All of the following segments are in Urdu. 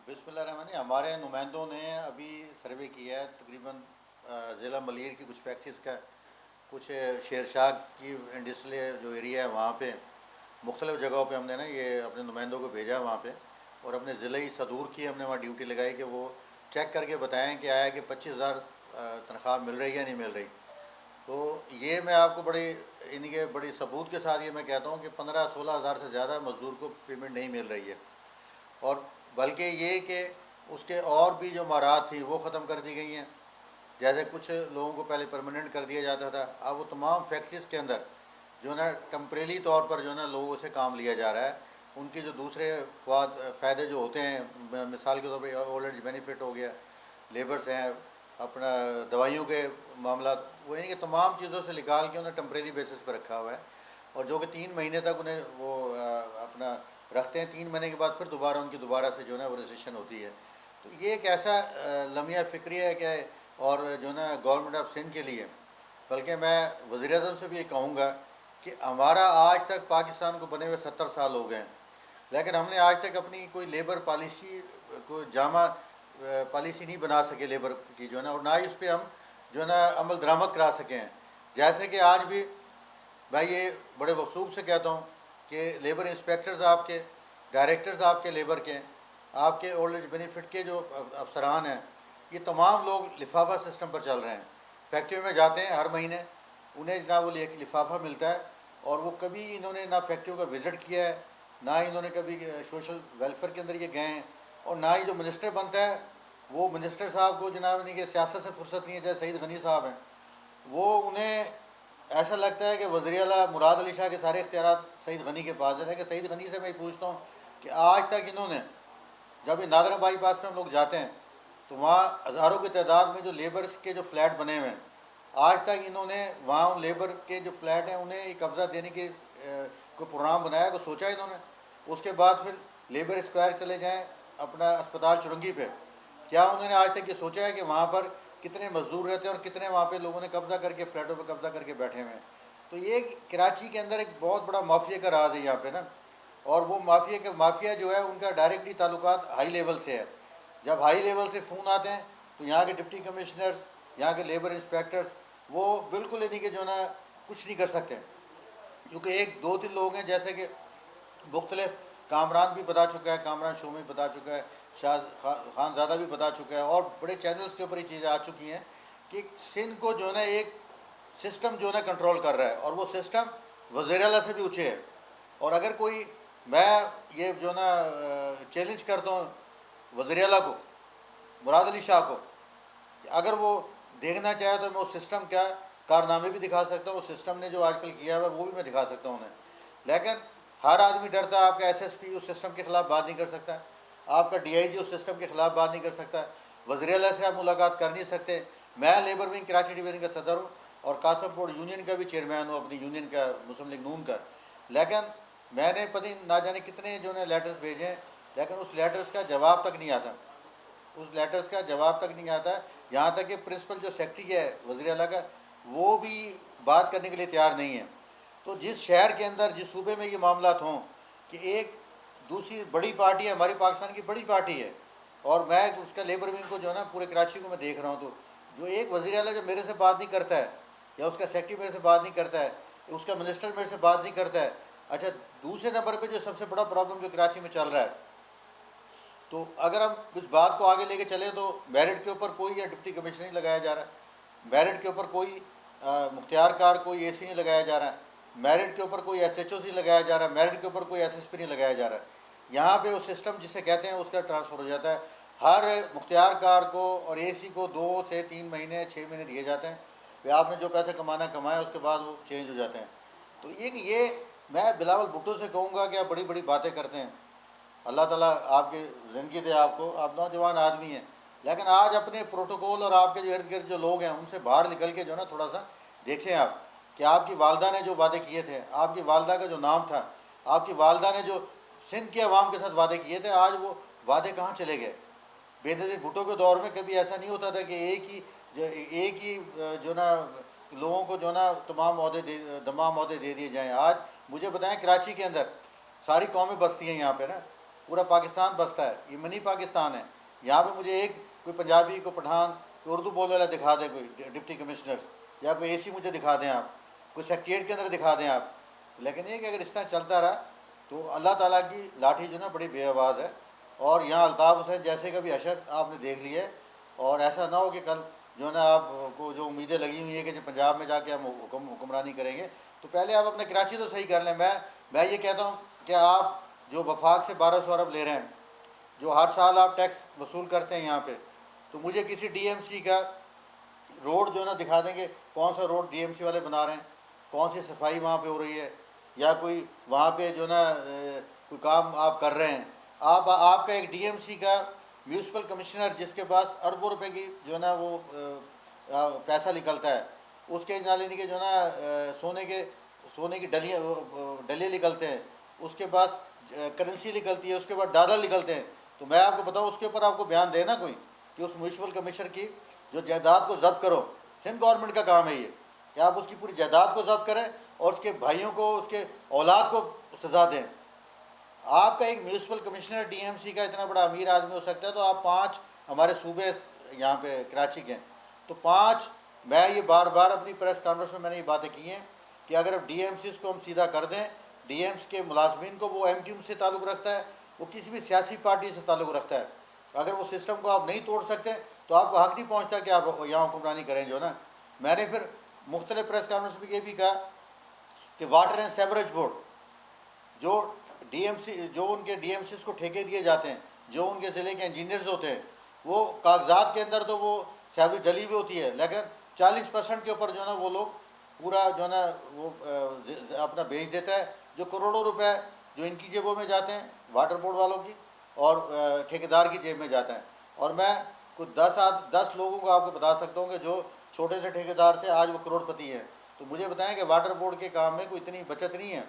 بسم اللہ الرحمن الرحیم۔ ہمارے نمائندوں نے ابھی سروے کیا ہے تقریباً ضلع ملیر کی کچھ فیکٹریز کا، کچھ شیر شاہ کی انڈسٹریل جو ایریا ہے وہاں پہ مختلف جگہوں پہ ہم نے نا یہ اپنے نمائندوں کو بھیجا وہاں پہ، اور اپنے ضلعی صدور کی ہم نے وہاں ڈیوٹی لگائی کہ وہ چیک کر کے بتائیں کہ آیا کہ 25,000 تنخواہ مل رہی ہے یا نہیں مل رہی۔ تو یہ میں آپ کو بڑی ان کے بڑی ثبوت کے ساتھ یہ میں کہتا ہوں کہ 15-16 ہزار سے زیادہ مزدور کو پیمنٹ نہیں مل رہی ہے، اور بلکہ یہ کہ اس کے اور بھی جو مہارات تھی وہ ختم کر دی گئی ہیں۔ جیسے کچھ لوگوں کو پہلے پرماننٹ کر دیا جاتا تھا، اب وہ تمام فیکٹریز کے اندر جو ہے نا ٹمپریلی طور پر جو ہے نا لوگوں سے کام لیا جا رہا ہے۔ ان کے جو دوسرے فائدے جو ہوتے ہیں، مثال کے طور پہ اولڈ ایج بینیفٹ ہو گیا، لیبرس ہیں، اپنا دوائیوں کے معاملات، وہ یعنی کہ تمام چیزوں سے نکال کے انہیں ٹمپریری بیسس پہ رکھا ہوا ہے، اور جو کہ 3 مہینے تک انہیں وہ اپنا رکھتے ہیں۔ 3 مہینے کے بعد پھر دوبارہ ان کی دوبارہ سے جو ہے نا وہ رجسٹریشن ہوتی ہے۔ تو یہ ایک ایسا لمحہ فکری ہے کہ اور جو ہے نا گورنمنٹ آف سندھ کے لیے، بلکہ میں وزیر اعظم سے بھی یہ کہوں گا کہ ہمارا آج تک پاکستان کو بنے ہوئے 70 سال ہو گئے ہیں، لیکن ہم نے آج تک اپنی کوئی لیبر پالیسی کو جامع پالیسی نہیں بنا سکے لیبر کی جو ہے نا، اور نہ ہی اس پہ ہم جو ہے نا عمل درآمد کرا سکے ہیں۔ جیسے کہ آج بھی میں یہ بڑے وصوب سے کہتا ہوں کہ لیبر انسپیکٹرز آپ کے، ڈائریکٹرز آپ کے لیبر کے، آپ کے اولڈ ایج بینیفٹ کے جو افسران ہیں، یہ تمام لوگ لفافہ سسٹم پر چل رہے ہیں۔ فیکٹریوں میں جاتے ہیں ہر مہینے، انہیں نہ وہ لفافہ ملتا ہے، اور وہ کبھی انہوں نے نہ فیکٹریوں کا وزٹ کیا ہے، نہ انہوں نے کبھی سوشل ویلفیئر کے اندر یہ گئے ہیں، اور نہ ہی جو منسٹر بنتا ہے وہ منسٹر صاحب کو جناب نہیں کہ سیاست سے فرصت نہیں ہے، جیسے سعید غنی صاحب ہیں، وہ انہیں ایسا لگتا ہے کہ وزیر اعلیٰ مراد علی شاہ کے سارے اختیارات سعید غنی کے پاس ہے۔ کہ سعید غنی سے میں پوچھتا ہوں کہ آج تک انہوں نے، جب یہ نادر بائی پاس پہ ہم لوگ جاتے ہیں تو وہاں ہزاروں کی تعداد میں جو لیبرز کے جو فلیٹ بنے ہوئے ہیں، آج تک انہوں نے وہاں ان لیبر کے جو فلیٹ ہیں انہیں ایک قبضہ دینے کے کوئی پروگرام بنایا، کو سوچا انہوں نے؟ اس کے بعد پھر لیبر اسکوائر چلے جائیں اپنا اسپتال چرنگی پہ، کیا انہوں نے آج تک یہ سوچا ہے کہ وہاں پر کتنے مزدور رہتے ہیں اور کتنے وہاں پہ لوگوں نے قبضہ کر کے فلیٹوں پہ قبضہ کر کے بیٹھے ہوئے ہیں؟ تو یہ کراچی کے اندر ایک بہت بڑا مافیا کا راز ہے یہاں پہ نا، اور وہ مافیا جو ہے ان کا ڈائریکٹلی تعلقات ہائی لیول سے ہے۔ جب ہائی لیول سے فون آتے ہیں تو یہاں کے ڈپٹی کمشنرز، یہاں کے لیبر انسپیکٹرز، وہ بالکل نہیں کہ جو ہے نا کچھ نہیں کر سکتے، کیونکہ ایک دو تین لوگ ہیں، جیسے کہ مختلف کامران بھی بتا چکا ہے، کامران شومی بتا چکا ہے، شاہ خان زادہ بھی بتا چکا ہے، اور بڑے چینلز کے اوپر یہ چیزیں آ چکی ہیں کہ سندھ کو جو ہے نا ایک سسٹم جو ہے نا کنٹرول کر رہا ہے، اور وہ سسٹم وزیر اعلیٰ سے بھی اونچے ہے۔ اور اگر کوئی، میں یہ جو ہے نا چیلنج کرتا ہوں وزیر اعلیٰ کو، مراد علی شاہ کو، کہ اگر وہ دیکھنا چاہے تو میں اس سسٹم کا کارنامے بھی دکھا سکتا ہوں، اس سسٹم نے جو آج کل کیا ہوا ہے وہ بھی میں دکھا سکتا ہوں انہیں، لیکن ہر آدمی ڈرتا ہے۔ آپ کا ایس ایس پی اس سسٹم کے خلاف بات نہیں کر سکتا، آپ کا D I G us system کے خلاف بات نہیں کر سکتا، وزیر اعلیٰ سے آپ ملاقات کر نہیں سکتے۔ میں لیبر ونگ کراچی ڈویژن کا صدر ہوں، اور قاسم پور یونین کا بھی چیئرمین ہوں، اپنی یونین کا، مسلم لیگ نون کا، لیکن میں نے پتہ نہ جانے کتنے جو ہے لیٹرز بھیجے ہیں، لیکن اس لیٹرز کا جواب تک نہیں آتا، اس لیٹرز کا جواب تک نہیں آتا۔ یہاں تک کہ پرنسپل جو سیکرٹری ہے وزیر اعلیٰ کا، وہ بھی بات کرنے کے لیے تیار نہیں ہے۔ تو جس شہر کے اندر، جس صوبے میں یہ معاملات ہوں کہ ایک دوسری بڑی پارٹی ہے، ہماری پاکستان کی بڑی پارٹی ہے، اور میں اس کا لیبر ونگ کو جو ہے نا پورے کراچی کو میں دیکھ رہا ہوں، تو جو ایک وزیر اعلیٰ جو میرے سے بات نہیں کرتا ہے، یا اس کا سیکرٹری میرے سے بات نہیں کرتا ہے، اس کا منسٹر میرے سے بات نہیں کرتا ہے۔ اچھا، دوسرے نمبر پہ جو سب سے بڑا پرابلم جو کراچی میں چل رہا ہے، تو اگر ہم اس بات کو آگے لے کے چلیں تو میرٹ کے اوپر کوئی یا ڈپٹی کمشنر نہیں لگایا جا رہا ہے، میرٹ کے اوپر کوئی مختار کار کوئی اے سی نہیں لگایا جا رہا ہے، میرٹ کے اوپر کوئی ایس ایچ او نہیں لگایا جا رہا ہے، میرٹ کے اوپر کوئی ایس ایس پی نہیں لگایا جا رہا ہے۔ یہاں پہ وہ سسٹم جسے کہتے ہیں اس کا ٹرانسفر ہو جاتا ہے، ہر مختار کار کو اور اے سی کو 2 سے 3 مہینے 6 مہینے دیے جاتے ہیں، پھر آپ نے جو پیسے کمانا کمایا، اس کے بعد وہ چینج ہو جاتے ہیں۔ تو یہ میں بلاول بھٹو سے کہوں گا کہ آپ بڑی بڑی باتیں کرتے ہیں، اللہ تعالیٰ آپ کی زندگی دے آپ کو، آپ نوجوان آدمی ہیں، لیکن آج اپنے پروٹوکول اور آپ کے جو ارد گرد جو لوگ ہیں ان سے باہر نکل کے جو ہے نا تھوڑا سا دیکھیں آپ، کہ آپ کی والدہ نے جو وعدے کیے تھے، آپ کی والدہ کا جو نام تھا، آپ کی والدہ نے جو سندھ کے عوام کے ساتھ وعدے کیے تھے، آج وہ وعدے کہاں چلے گئے؟ بے نظیر بھٹو کے دور میں کبھی ایسا نہیں ہوتا تھا کہ ایک ہی جو نا لوگوں کو جو نا تمام عہدے دے دیے جائیں۔ آج مجھے بتائیں کراچی کے اندر ساری قومیں بستی ہیں یہاں پہ نا، پورا پاکستان بستا ہے، یہ منی پاکستان ہے. یہاں پہ مجھے ایک کوئی پنجابی کو پٹھان کوئی اردو بولنے والا دکھا دیں، کوئی ڈپٹی کمشنر یا کوئی اے سی مجھے دکھا دیں آپ، کوئی سیکریٹریٹ کے اندر دکھا دیں آپ. لیکن یہ کہ اگر اس طرح چلتا رہا تو اللہ تعالیٰ کی لاٹھی جو نا بڑی بے آواز ہے. اور یہاں الطاف حسین جیسے کا بھی حشر آپ نے دیکھ لیا ہے. اور ایسا نہ ہو کہ کل جو ہے نا آپ کو جو امیدیں لگی ہوئی ہیں کہ جو پنجاب میں جا کے ہم حکمرانی کریں گے، تو پہلے آپ اپنے کراچی تو صحیح کر لیں. میں یہ کہتا ہوں کہ آپ جو وفاق سے 1200 ارب لے رہے ہیں، جو ہر سال آپ ٹیکس وصول کرتے ہیں یہاں پہ، تو مجھے کسی ڈی ایم سی کا روڈ جو ہے نا دکھا دیں کہ کون سا روڈ ڈی ایم سی والے بنا رہے ہیں، کون سی صفائی وہاں پہ ہو رہی ہے، یا کوئی وہاں پہ جو ہے نا کوئی کام آپ کر رہے ہیں. آپ کا ایک ڈی ایم سی کا میونسپل کمشنر جس کے پاس اربوں روپے کی جو ہے نا وہ پیسہ نکلتا ہے، اس کے نالے کے جو ہے نا سونے کی ڈلیے نکلتے ہیں، اس کے پاس کرنسی نکلتی ہے، اس کے بعد ڈالر نکلتے ہیں. تو میں آپ کو بتاؤں اس کے اوپر آپ کو بیان دینا کوئی کہ اس میونسپل کمشنر کی جو جائیداد کو ضبط کرو. سندھ گورنمنٹ کا کام ہے یہ کہ آپ اس کی پوری جائیداد کو ضبط کریں اور اس کے بھائیوں کو، اس کے اولاد کو سزا دیں. آپ کا ایک municipal commissioner D M C کا اتنا بڑا امیر آدمی ہو سکتا ہے، تو آپ 5 ہمارے صوبے یہاں پہ کراچی کے ہیں، تو 5 میں یہ بار بار اپنی پریس کانفرنس میں نے یہ باتیں کی ہیں کہ اگر ڈی ایم سیز کو ہم سیدھا کر دیں، ڈی ایمس کے ملازمین کو، وہ ایم کیو سے تعلق رکھتا ہے، وہ کسی بھی سیاسی پارٹی سے تعلق رکھتا ہے، اگر وہ سسٹم کو آپ نہیں توڑ سکتے تو آپ کو حق نہیں پہنچتا کہ آپ یہاں حکمرانی کریں. جو نا میں نے پھر مختلف پریس کانفرنس میں یہ بھی کہا کہ واٹر اینڈ سیوریج بورڈ جو ڈی ایم سی، جو ان کے ڈی ایم سیز کو ٹھیکے دیے جاتے ہیں، جو ان کے ضلع کے انجینئرز ہوتے ہیں، وہ کاغذات کے اندر تو وہ سیوریج ڈلی ہوئی ہوتی ہے، لیکن 40% کے اوپر جو ہے نا وہ لوگ پورا جو ہے نا وہ اپنا بیچ دیتا ہے، جو کروڑوں روپے جو ان کی جیبوں میں جاتے ہیں واٹر بورڈ والوں کی اور ٹھیکیدار کی جیب میں جاتا ہے. اور میں کچھ 10 لوگوں کو آپ کو بتا سکتا ہوں کہ جو چھوٹے سے ٹھیکیدار تھے آج وہ کروڑ پتی ہیں. تو مجھے بتائیں کہ واٹر بورڈ کے کام میں کوئی اتنی بچت نہیں ہے،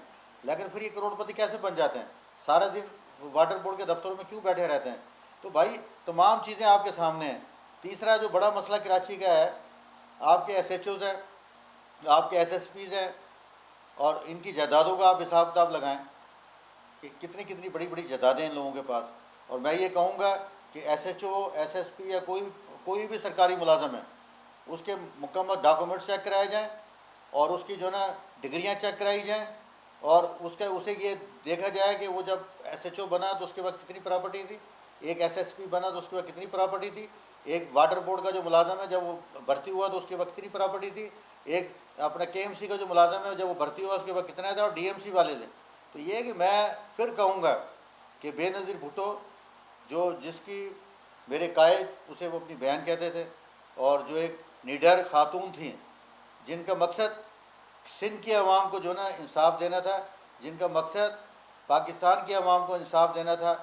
لیکن پھر یہ کروڑ پتی کیسے بن جاتے ہیں؟ سارا دن واٹر بورڈ کے دفتروں میں کیوں بیٹھے رہتے ہیں؟ تو بھائی تمام چیزیں آپ کے سامنے ہیں. تیسرا جو بڑا مسئلہ کراچی کا ہے، آپ کے ایس ایچ اوز ہیں، آپ کے ایس ایس پیز ہیں، اور ان کی جائیدادوں کا آپ حساب کتاب لگائیں کہ کتنی کتنی بڑی بڑی جائیدادیں ان لوگوں کے پاس. اور میں یہ کہوں گا کہ S H O, S S P یا کوئی بھی سرکاری ملازم ہے، اس کے مکمل ڈاکومنٹس چیک کرائے جائیں اور اس کی جو ہے نا ڈگریاں چیک کرائی جائیں، اور اسے یہ دیکھا جائے کہ وہ جب ایس ایچ او بنا تو اس کے بعد کتنی پراپرٹی تھی، ایک ایس ایس پی بنا تو اس کے بعد کتنی پراپرٹی تھی، ایک واٹر بورڈ کا جو ملازم ہے جب وہ بھرتی ہوا تو اس کے بعد کتنی پراپرٹی تھی، ایک اپنا کے ایم سی کا جو ملازم ہے جب وہ بھرتی ہوا اس کے بعد کتنا تھا، اور ڈی ایم سی والے تھے. تو یہ کہ میں پھر کہوں گا کہ بے نظیر بھٹو جس کی میرے قائد اسے وہ اپنی بہن کہتے تھے، اور جو ایک نیڈر خاتون تھیں جن کا مقصد سندھ کی عوام کو جو نا انصاف دینا تھا، جن کا مقصد پاکستان کی عوام کو انصاف دینا تھا،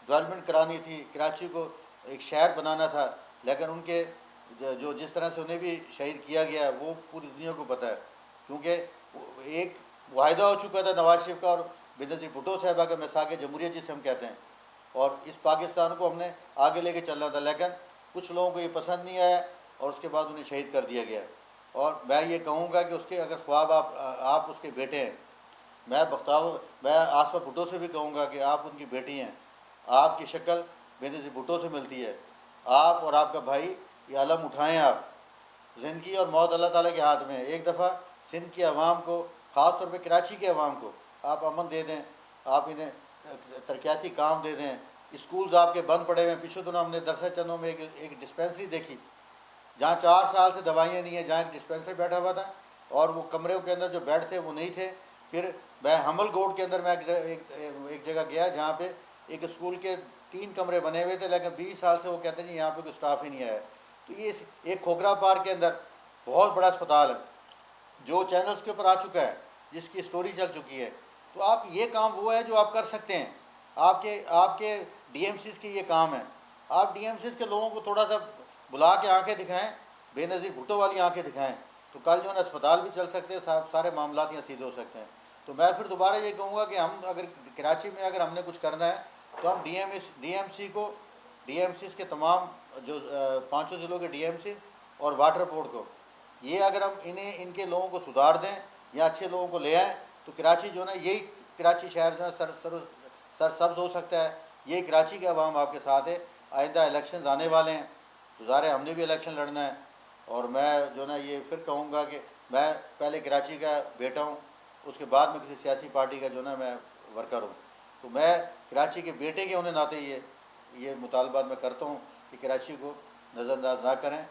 ڈیولپمنٹ کرانی تھی، کراچی کو ایک شہر بنانا تھا، لیکن ان کے جو جس طرح سے انہیں بھی شہید کیا گیا وہ پوری دنیا کو پتہ ہے. کیونکہ ایک معاہدہ ہو چکا تھا نواز شریف کا اور بے نظیر بھٹو صاحبہ کا میثاق جمہوریت جسے ہم کہتے ہیں، اور اس پاکستان کو ہم نے آگے لے کے چلنا تھا، لیکن کچھ لوگوں کو یہ پسند نہیں آیا اور اس کے بعد انہیں شہید کر دیا گیا. اور میں یہ کہوں گا کہ اس کے اگر خواب آپ اس کے بیٹے ہیں، میں آصفہ بھٹو سے بھی کہوں گا کہ آپ ان کی بیٹی ہیں، آپ کی شکل بے نظیر بھٹو سے ملتی ہے، آپ اور آپ کا بھائی یہ علم اٹھائیں. آپ زندگی اور موت اللہ تعالیٰ کے ہاتھ میں ہے. ایک دفعہ سندھ کی عوام کو، خاص طور پہ کراچی کے عوام کو آپ امن دے دیں، آپ انہیں ترقیاتی کام دے دیں. اسکولز آپ کے بند پڑے ہوئے ہیں. پچھلے دنوں ہم نے درسہ چنوں میں ایک ڈسپینسری دیکھی جہاں 4 سال سے دوائیاں نہیں ہیں، جہاں ایک ڈسپینسر بیٹھا ہوا تھا اور وہ کمروں کے اندر جو بیڈ تھے وہ نہیں تھے. پھر میں حمل گوڈ کے اندر میں ایک جگہ گیا جہاں پہ ایک اسکول کے 3 کمرے بنے ہوئے تھے، لیکن 20 سال سے وہ کہتے ہیں یہاں پہ کوئی اسٹاف ہی نہیں آیا. تو یہ ایک کھوکھرا پارک کے اندر بہت بڑا اسپتال ہے جو چینلز کے اوپر آ چکا ہے، جس کی سٹوری چل چکی ہے. تو آپ یہ کام وہ ہے جو آپ کر سکتے ہیں. آپ کے ڈی ایم سیز کی یہ کام ہے. آپ ڈی ایم سیز کے لوگوں کو تھوڑا سا بلا کے آنکھیں دکھائیں، بے نظیر بھٹو والی آنکھیں دکھائیں، تو کل جو ہے نا اسپتال بھی چل سکتے ہیں، سارے معاملات یہاں سیدھے ہو سکتے ہیں. تو میں پھر دوبارہ یہ کہوں گا کہ ہم اگر کراچی میں اگر ہم نے کچھ کرنا ہے تو ہم ڈی ایم سی کو، ڈی ایم سیز کے تمام جو 5 ضلعوں کے ڈی ایم سی اور واٹر بورڈ کو، یہ اگر ہم ان کے لوگوں کو سدھار دیں یا اچھے لوگوں کو لے آئیں تو کراچی جو ہے نا یہی کراچی شہر جو ہے سرسبز ہو سکتا ہے. یہ کراچی کے عوام آپ کے ساتھ ہے. آئندہ الیکشنز آنے والے ہیں تو ظاہر ہے ہم نے بھی الیکشن لڑنا ہے. اور میں جو نا یہ پھر کہوں گا کہ میں پہلے کراچی کا بیٹا ہوں, اس کے بعد میں کسی سیاسی پارٹی کا جو نا میں ورکر ہوں. تو میں کراچی کے بیٹے کے ہونے ناطے یہ مطالبات میں کرتا ہوں کہ کراچی کو نظر انداز نہ کریں.